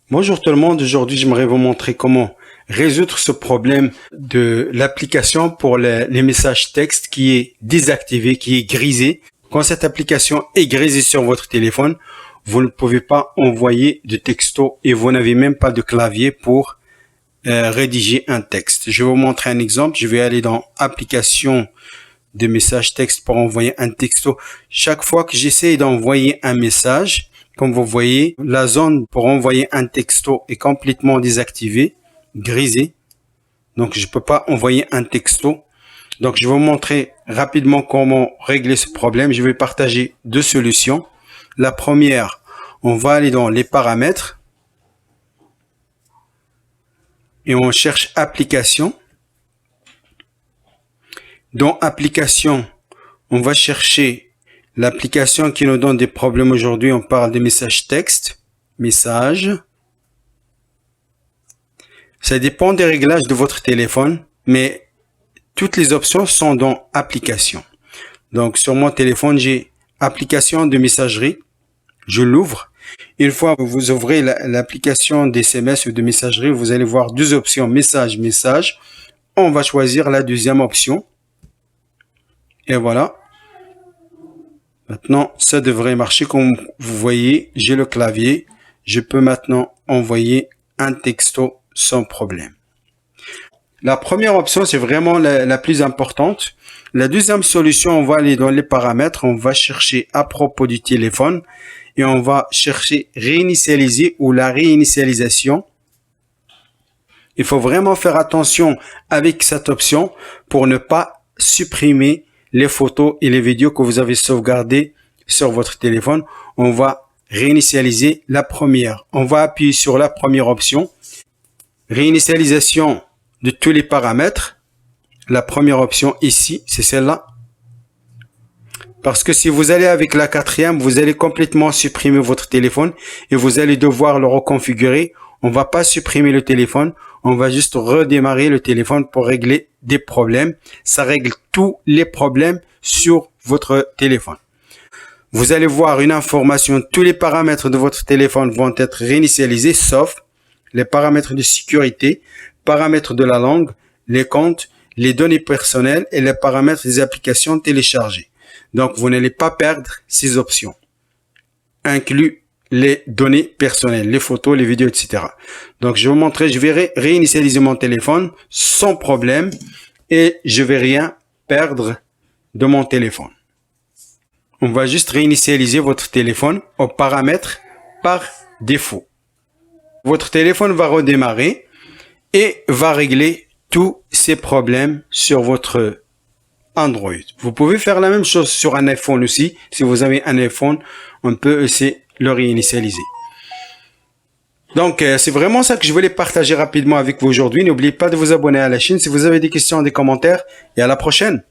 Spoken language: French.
Bonjour tout le monde, aujourd'hui j'aimerais vous montrer comment résoudre ce problème de l'application pour les messages texte qui est désactivé, qui est grisé. Quand cette application est grisée sur votre téléphone, vous ne pouvez pas envoyer de texto et vous n'avez même pas de clavier pour rédiger un texte. Je vais vous montrer un exemple, je vais aller dans application de messages texte pour envoyer un texto. Chaque fois que j'essaie d'envoyer un message, comme vous voyez, la zone pour envoyer un texto est complètement désactivée, grisée. Donc, je ne peux pas envoyer un texto. Donc, je vais vous montrer rapidement comment régler ce problème. Je vais partager deux solutions. La première, on va aller dans les paramètres et on cherche application. Dans application, on va chercher l'application qui nous donne des problèmes aujourd'hui. On parle des messages texte, messages. Ça dépend des réglages de votre téléphone, mais toutes les options sont dans application. Donc sur mon téléphone, j'ai application de messagerie. Je l'ouvre. Une fois que vous ouvrez l'application d'SMS ou de messagerie, vous allez voir deux options, message, message. On va choisir la deuxième option. Et voilà. Maintenant, ça devrait marcher. Comme vous voyez, j'ai le clavier. Je peux maintenant envoyer un texto sans problème. La première option, c'est vraiment la plus importante. La deuxième solution, on va aller dans les paramètres. On va chercher à propos du téléphone et on va chercher réinitialiser ou la réinitialisation. Il faut vraiment faire attention avec cette option pour ne pas supprimer les photos et les vidéos que vous avez sauvegardées sur votre téléphone. On va réinitialiser la première. On va appuyer sur la première option. Réinitialisation de tous les paramètres. La première option ici, c'est celle-là. Parce que si vous allez avec la quatrième, vous allez complètement supprimer votre téléphone et vous allez devoir le reconfigurer. On va pas supprimer le téléphone. On va juste redémarrer le téléphone pour régler des problèmes. Ça règle tous les problèmes sur votre téléphone. Vous allez voir une information. Tous les paramètres de votre téléphone vont être réinitialisés, sauf les paramètres de sécurité, paramètres de la langue, les comptes, les données personnelles et les paramètres des applications téléchargées. Donc, vous n'allez pas perdre ces options, inclus les données personnelles, les photos, les vidéos, etc. Donc, je vais vous montrer, je vais réinitialiser mon téléphone sans problème et je vais rien perdre de mon téléphone. On va juste réinitialiser votre téléphone aux paramètres par défaut. Votre téléphone va redémarrer et va régler tous ces problèmes sur votre Android. Vous pouvez faire la même chose sur un iPhone aussi. Si vous avez un iPhone, on peut aussi le réinitialiser. Donc, c'est vraiment ça que je voulais partager rapidement avec vous aujourd'hui. N'oubliez pas de vous abonner à la chaîne si vous avez des questions, des commentaires et à la prochaine.